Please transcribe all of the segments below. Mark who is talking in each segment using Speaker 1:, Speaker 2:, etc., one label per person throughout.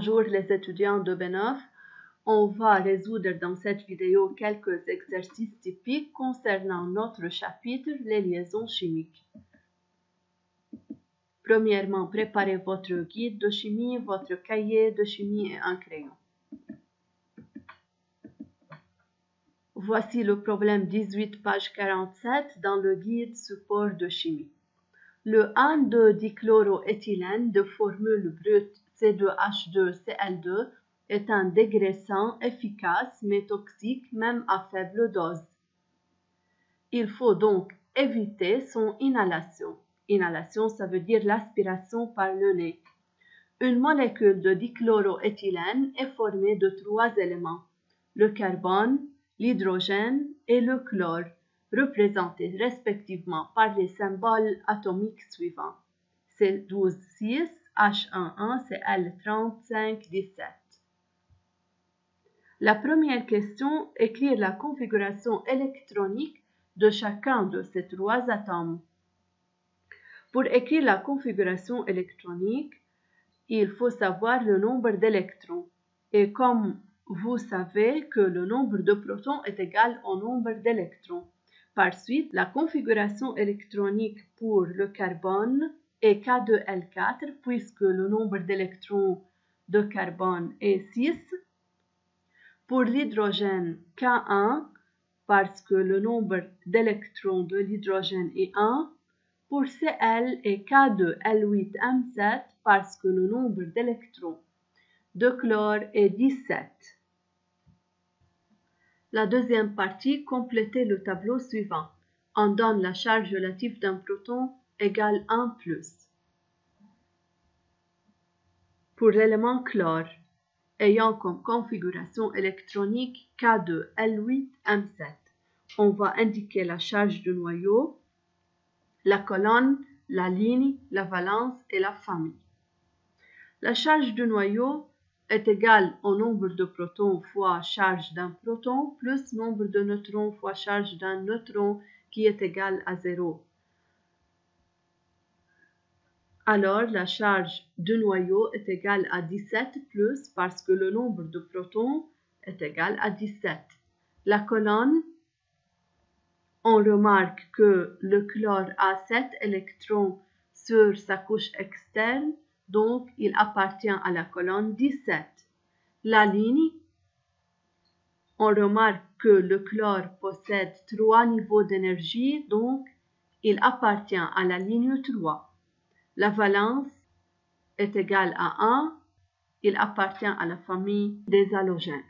Speaker 1: Bonjour les étudiants de B9. On va résoudre dans cette vidéo quelques exercices typiques concernant notre chapitre, les liaisons chimiques. Premièrement, préparez votre guide de chimie, votre cahier de chimie et un crayon. Voici le problème 18, page 47 dans le guide support de chimie. Le 1,2-dichloroéthylène de formule brute C2H2Cl2 est un dégraissant efficace mais toxique même à faible dose. Il faut donc éviter son inhalation. Inhalation, ça veut dire l'aspiration par le nez. Une molécule de dichloroéthylène est formée de 3 éléments, le carbone, l'hydrogène et le chlore, représentés respectivement par les symboles atomiques suivants. C12,6, H11, Cl35,17. La première question, écrire la configuration électronique de chacun de ces 3 atomes. Pour écrire la configuration électronique, il faut savoir le nombre d'électrons. Et comme vous savez que le nombre de protons est égal au nombre d'électrons. Par suite, la configuration électronique pour le carbone est K2L4 puisque le nombre d'électrons de carbone est 6. Pour l'hydrogène, K1 parce que le nombre d'électrons de l'hydrogène est 1. Pour Cl et K2L8M7 parce que le nombre d'électrons de chlore est 17. La deuxième partie, complétez le tableau suivant. On donne la charge relative d'un proton égale 1+. Pour l'élément chlore, ayant comme configuration électronique K2L8M7, on va indiquer la charge du noyau, la colonne, la ligne, la valence et la famille. La charge du noyau est égale au nombre de protons fois charge d'un proton plus nombre de neutrons fois charge d'un neutron qui est égal à 0. Alors, la charge du noyau est égale à 17 plus parce que le nombre de protons est égal à 17. La colonne, on remarque que le chlore a 7 électrons sur sa couche externe, donc il appartient à la colonne 17. La ligne, on remarque que le chlore possède 3 niveaux d'énergie, donc il appartient à la ligne 3. La valence est égale à 1, il appartient à la famille des halogènes.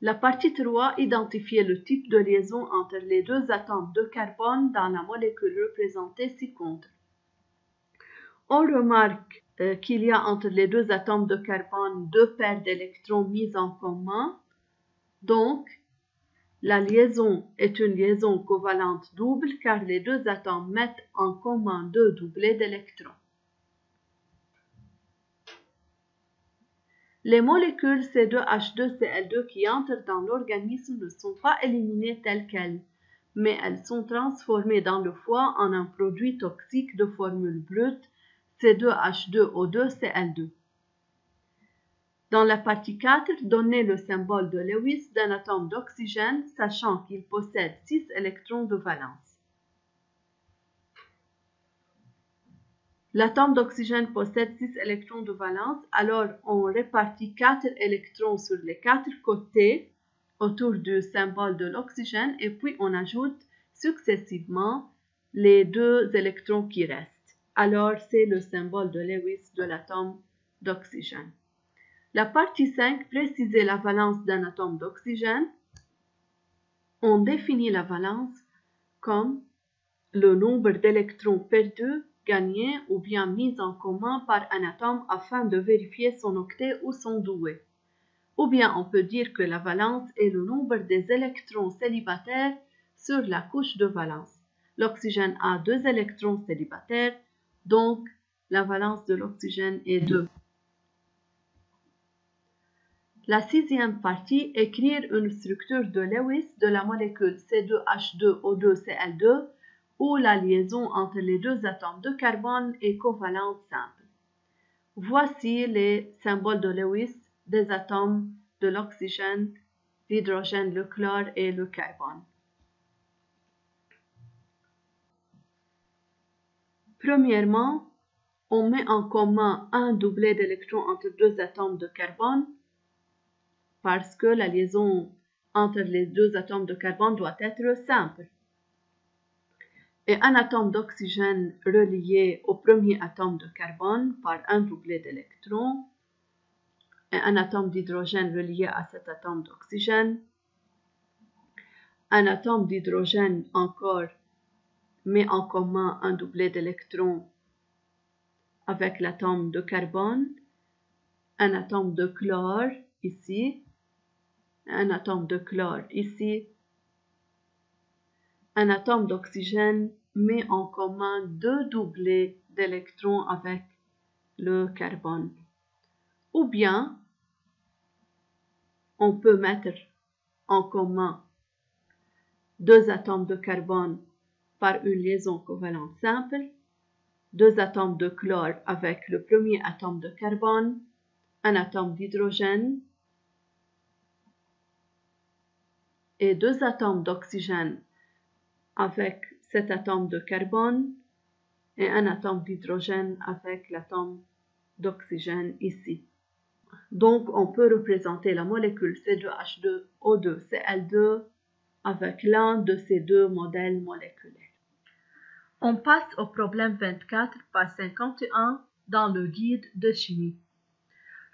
Speaker 1: La partie 3, identifier le type de liaison entre les 2 atomes de carbone dans la molécule représentée ci-contre. On remarque qu'il y a entre les 2 atomes de carbone 2 paires d'électrons mises en commun. Donc, la liaison est une liaison covalente double car les 2 atomes mettent en commun 2 doublés d'électrons. Les molécules C2H2Cl2 qui entrent dans l'organisme ne sont pas éliminées telles quelles, mais elles sont transformées dans le foie en un produit toxique de formule brute C2H2O2Cl2. Dans la partie 4, donnez le symbole de Lewis d'un atome d'oxygène, sachant qu'il possède 6 électrons de valence. L'atome d'oxygène possède 6 électrons de valence, alors on répartit 4 électrons sur les 4 côtés autour du symbole de l'oxygène et puis on ajoute successivement les 2 électrons qui restent. Alors c'est le symbole de Lewis de l'atome d'oxygène. La partie 5, préciser la valence d'un atome d'oxygène. On définit la valence comme le nombre d'électrons perdus, gagnés ou bien mis en commun par un atome afin de vérifier son octet ou son doué. Ou bien on peut dire que la valence est le nombre des électrons célibataires sur la couche de valence. L'oxygène a 2 électrons célibataires, donc la valence de l'oxygène est 2. La 6e partie, écrire une structure de Lewis de la molécule C2H2O2Cl2 où la liaison entre les 2 atomes de carbone est covalente simple. Voici les symboles de Lewis des atomes de l'oxygène, l'hydrogène, le chlore et le carbone. Premièrement, on met en commun un doublet d'électrons entre deux atomes de carbone parce que la liaison entre les deux atomes de carbone doit être simple. Et un atome d'oxygène relié au premier atome de carbone par un doublet d'électrons, et un atome d'hydrogène relié à cet atome d'oxygène, un atome d'hydrogène encore met en commun un doublet d'électrons avec l'atome de carbone, un atome de chlore ici, un atome de chlore ici, un atome d'oxygène met en commun deux doublets d'électrons avec le carbone. Ou bien, on peut mettre en commun deux atomes de carbone par une liaison covalente simple, deux atomes de chlore avec le premier atome de carbone, un atome d'hydrogène et deux atomes d'oxygène avec cet atome de carbone et un atome d'hydrogène avec l'atome d'oxygène ici. Donc, on peut représenter la molécule C2H2O2Cl2 avec l'un de ces deux modèles moléculaires. On passe au problème 24 par 51 dans le guide de chimie.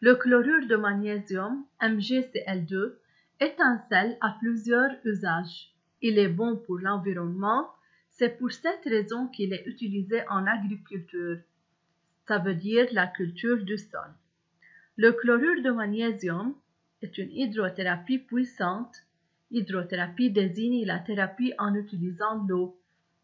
Speaker 1: Le chlorure de magnésium, MgCl2, est un sel à plusieurs usages. Il est bon pour l'environnement, c'est pour cette raison qu'il est utilisé en agriculture, ça veut dire la culture du sol. Le chlorure de magnésium est une hydrothérapie puissante. Hydrothérapie désigne la thérapie en utilisant l'eau,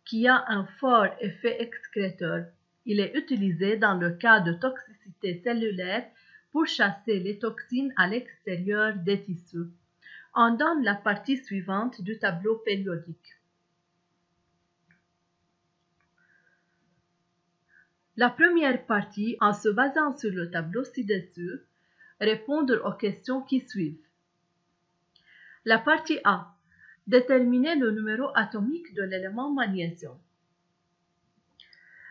Speaker 1: qui a un fort effet excréteur. Il est utilisé dans le cas de toxicité cellulaire pour chasser les toxines à l'extérieur des tissus. On donne la partie suivante du tableau périodique. La première partie, en se basant sur le tableau ci-dessus, répondre aux questions qui suivent. La partie A. Déterminer le numéro atomique de l'élément magnésium.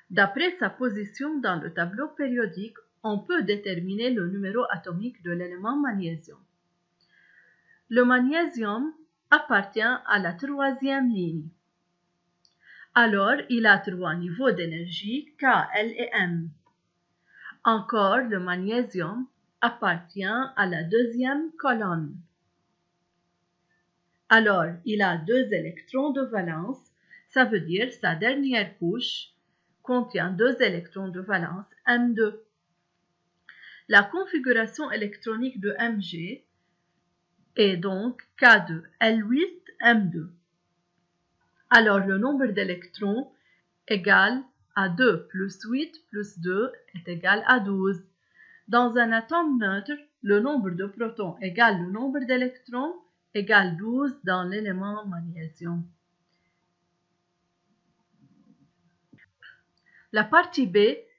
Speaker 1: D'après sa position dans le tableau périodique, on peut déterminer le numéro atomique de l'élément magnésium. Le magnésium appartient à la troisième ligne. Alors, il a trois niveaux d'énergie, K, L et M. Encore, le magnésium appartient à la deuxième colonne. Alors, il a deux électrons de valence, ça veut dire sa dernière couche contient deux électrons de valence M2. La configuration électronique de Mg est donc K2, L8, M2. Alors, le nombre d'électrons égal à 2 plus 8 plus 2 est égal à 12. Dans un atome neutre, le nombre de protons égale le nombre d'électrons égale 12 dans l'élément magnésium. La partie B,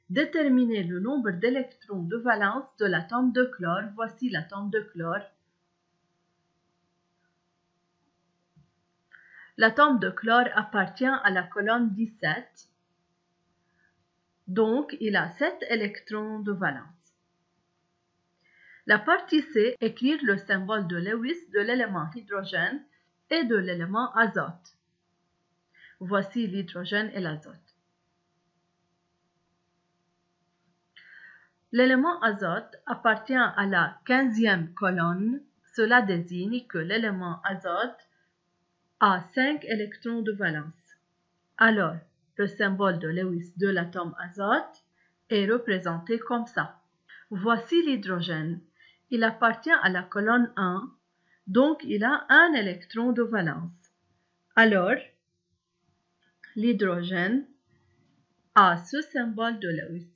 Speaker 1: déterminer le nombre d'électrons de valence de l'atome de chlore. Voici l'atome de chlore. L'atome de chlore appartient à la colonne 17, donc il a 7 électrons de valence. La partie C, écrire le symbole de Lewis de l'élément hydrogène et de l'élément azote. Voici l'hydrogène et l'azote. L'élément azote appartient à la 15e colonne. Cela désigne que l'élément azote a 5 électrons de valence. Alors, le symbole de Lewis de l'atome azote est représenté comme ça. Voici l'hydrogène. Il appartient à la colonne 1, donc il a un électron de valence. Alors, l'hydrogène a ce symbole de Lewis.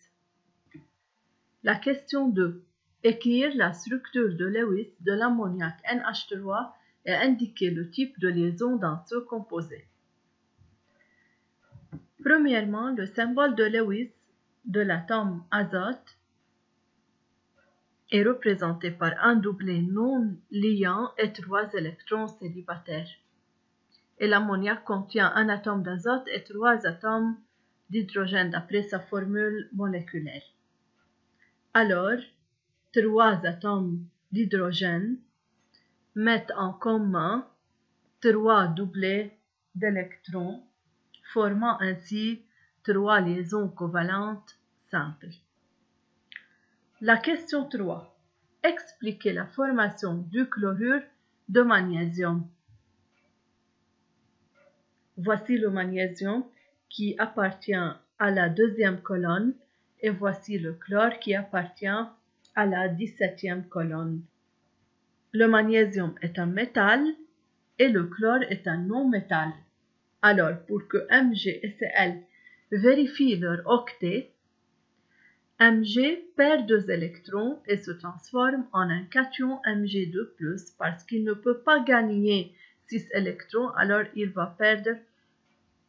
Speaker 1: La question 2. Écrire la structure de Lewis de l'ammoniac NH3 et indiquer le type de liaison dans ce composé. Premièrement, le symbole de Lewis de l'atome azote est représenté par un doublet non liant et 3 électrons célibataires. Et l'ammoniac contient un atome d'azote et 3 atomes d'hydrogène d'après sa formule moléculaire. Alors, 3 atomes d'hydrogène mettent en commun 3 doublets d'électrons, formant ainsi 3 liaisons covalentes simples. La question 3. Expliquez la formation du chlorure de magnésium. Voici le magnésium qui appartient à la deuxième colonne et voici le chlore qui appartient à la 17e colonne. Le magnésium est un métal et le chlore est un non-métal. Alors, pour que Mg et Cl vérifient leur octet, Mg perd 2 électrons et se transforme en un cation Mg2+, parce qu'il ne peut pas gagner 6 électrons, alors il va perdre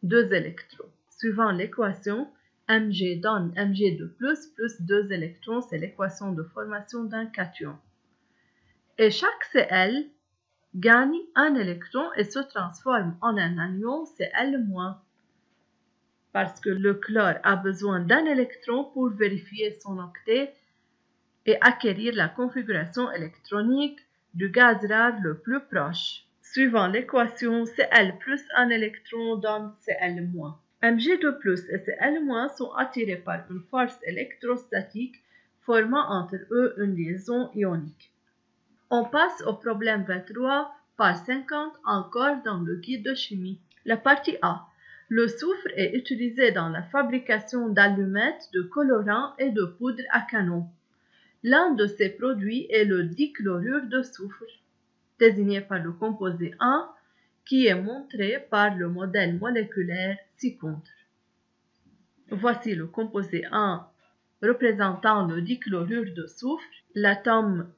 Speaker 1: 2 électrons. Suivant l'équation, Mg donne Mg2+, plus 2 électrons, c'est l'équation de formation d'un cation. Et chaque Cl gagne un électron et se transforme en un anion Cl-, parce que le chlore a besoin d'un électron pour vérifier son octet et acquérir la configuration électronique du gaz rare le plus proche. Suivant l'équation, Cl plus un électron donne Cl-. Mg2+ et Cl- sont attirés par une force électrostatique formant entre eux une liaison ionique. On passe au problème 23 par 50 encore dans le guide de chimie. La partie A. Le soufre est utilisé dans la fabrication d'allumettes, de colorants et de poudre à canon. L'un de ces produits est le dichlorure de soufre, désigné par le composé 1, qui est montré par le modèle moléculaire ci-contre. Voici le composé 1 représentant le dichlorure de soufre. L'atome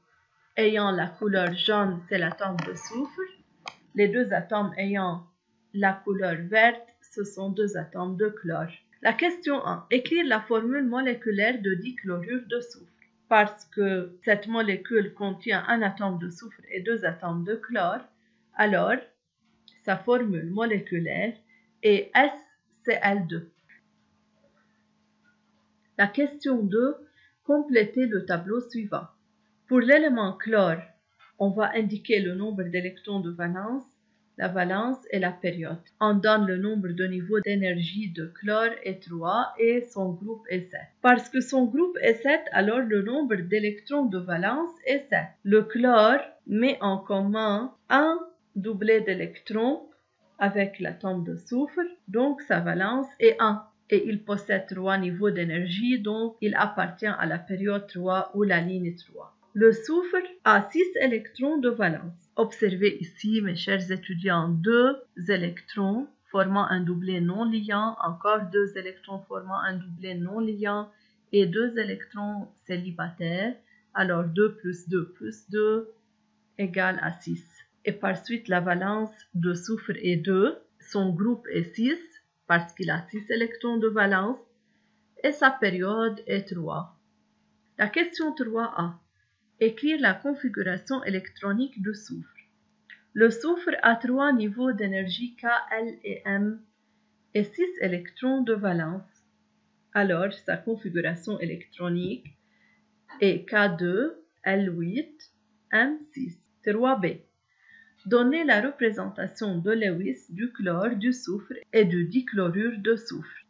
Speaker 1: ayant la couleur jaune, c'est l'atome de soufre. Les 2 atomes ayant la couleur verte, ce sont 2 atomes de chlore. La question 1. Écrire la formule moléculaire de dichlorure de soufre. Parce que cette molécule contient un atome de soufre et 2 atomes de chlore, alors sa formule moléculaire est SCl2. La question 2. Complétez le tableau suivant. Pour l'élément chlore, on va indiquer le nombre d'électrons de valence, la valence et la période. On donne le nombre de niveaux d'énergie de chlore est 3 et son groupe est 7. Parce que son groupe est 7, alors le nombre d'électrons de valence est 7. Le chlore met en commun un doublet d'électrons avec l'atome de soufre, donc sa valence est 1. Et il possède 3 niveaux d'énergie, donc il appartient à la période 3 ou la ligne 3. Le soufre a 6 électrons de valence. Observez ici, mes chers étudiants, 2 électrons formant un doublet non liant, encore 2 électrons formant un doublet non liant et 2 électrons célibataires. Alors 2 plus 2 plus 2 égale à 6. Et par suite, la valence de soufre est 2, son groupe est 6 parce qu'il a 6 électrons de valence et sa période est 3. La question 3a. Écrire la configuration électronique du soufre. Le soufre a 3 niveaux d'énergie K, L et M et 6 électrons de valence. Alors, sa configuration électronique est K2, L8, M6. 3b. Donnez la représentation de Lewis du chlore, du soufre et du dichlorure de soufre.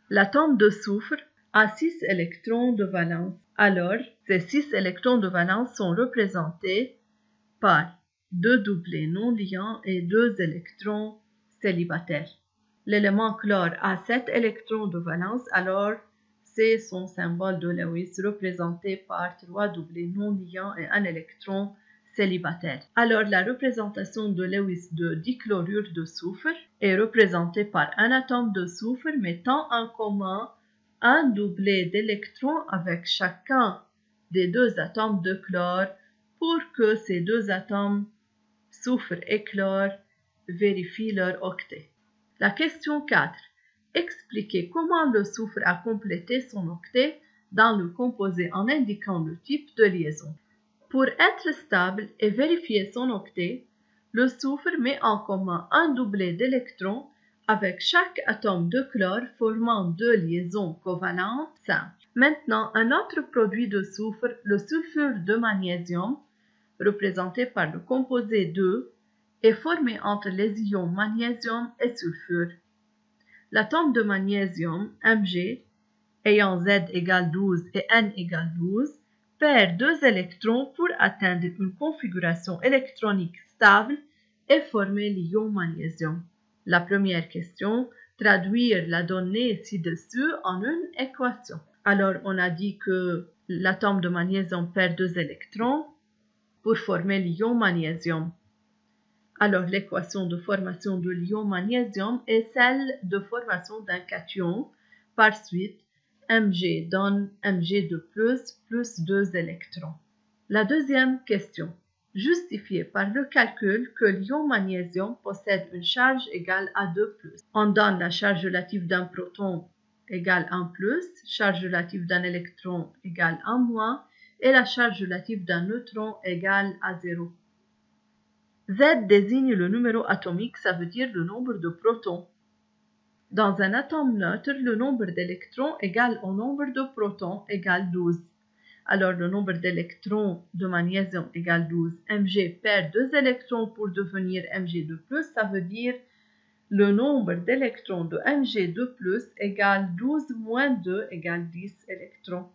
Speaker 1: L'atome de soufre a 6 électrons de valence. Alors, ces 6 électrons de valence sont représentés par 2 doublets non liants et 2 électrons célibataires. L'élément chlore a 7 électrons de valence, alors c'est son symbole de Lewis représenté par 3 doublets non liants et 1 électron célibataire. Alors la représentation de Lewis de dichlorure de soufre est représentée par un atome de soufre mettant en commun un doublet d'électrons avec chacun des 2 atomes de chlore pour que ces 2 atomes, soufre et chlore, vérifient leur octet. La question 4. Expliquez comment le soufre a complété son octet dans le composé en indiquant le type de liaison. Pour être stable et vérifier son octet, le soufre met en commun un doublet d'électrons avec chaque atome de chlore formant deux liaisons covalentes simples. Maintenant, un autre produit de soufre, le sulfure de magnésium, représenté par le composé 2, est formé entre les ions magnésium et sulfure. L'atome de magnésium, Mg, ayant Z égale 12 et N égale 12, perd deux électrons pour atteindre une configuration électronique stable et former l'ion magnésium. La première question, traduire la donnée ci-dessus en une équation. Alors, on a dit que l'atome de magnésium perd deux électrons pour former l'ion magnésium. Alors, l'équation de formation de l'ion magnésium est celle de formation d'un cation. Par suite, Mg donne Mg2+, plus 2 électrons. La deuxième question. Justifier par le calcul que l'ion magnésium possède une charge égale à 2+. On donne la charge relative d'un proton égale 1+, charge relative d'un électron égale 1-, et la charge relative d'un neutron égale à 0. Z désigne le numéro atomique, ça veut dire le nombre de protons. Dans un atome neutre, le nombre d'électrons égal au nombre de protons égale 12. Alors, le nombre d'électrons de magnésium égale 12. Mg perd 2 électrons pour devenir Mg2+, ça veut dire le nombre d'électrons de Mg2+, égale 12 moins 2 égale 10 électrons.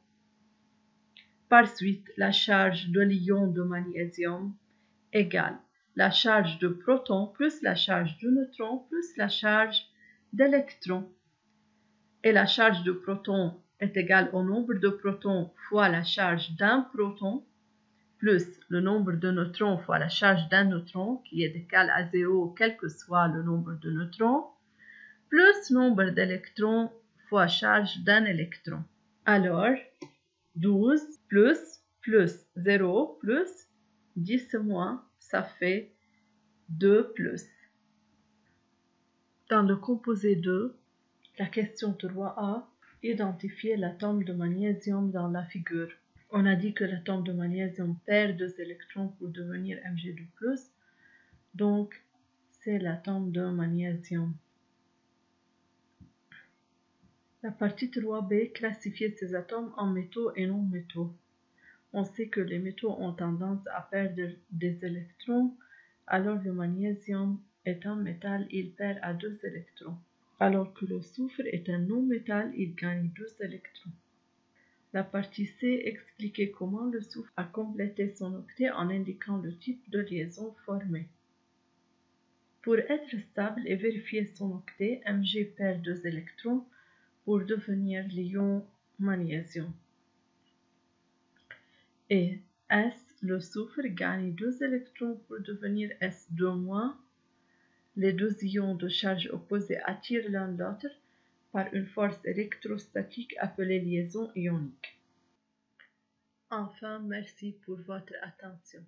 Speaker 1: Par suite, la charge de l'ion de magnésium égale la charge de proton plus la charge de neutron plus la charge d'électron. Et la charge de proton est égale au nombre de protons fois la charge d'un proton plus le nombre de neutrons fois la charge d'un neutron qui est égal à 0 quel que soit le nombre de neutrons plus nombre d'électrons fois charge d'un électron. Alors, 12 plus 0 plus 10 moins, ça fait 2 plus. Dans le composé 2, la question 3a, identifier l'atome de magnésium dans la figure. On a dit que l'atome de magnésium perd 2 électrons pour devenir Mg2+, donc c'est l'atome de magnésium. La partie 3b, classifier ces atomes en métaux et non-métaux. On sait que les métaux ont tendance à perdre des électrons, alors le magnésium est un métal, il perd à 2 électrons. Alors que le soufre est un non-métal, il gagne 2 électrons. La partie C, expliquer comment le soufre a complété son octet en indiquant le type de liaison formée. Pour être stable et vérifier son octet, Mg perd 2 électrons pour devenir l'ion magnésium. Et S, le soufre, gagne 2 électrons pour devenir S2-. Les deux ions de charge opposée attirent l'un l'autre par une force électrostatique appelée liaison ionique. Enfin, merci pour votre attention.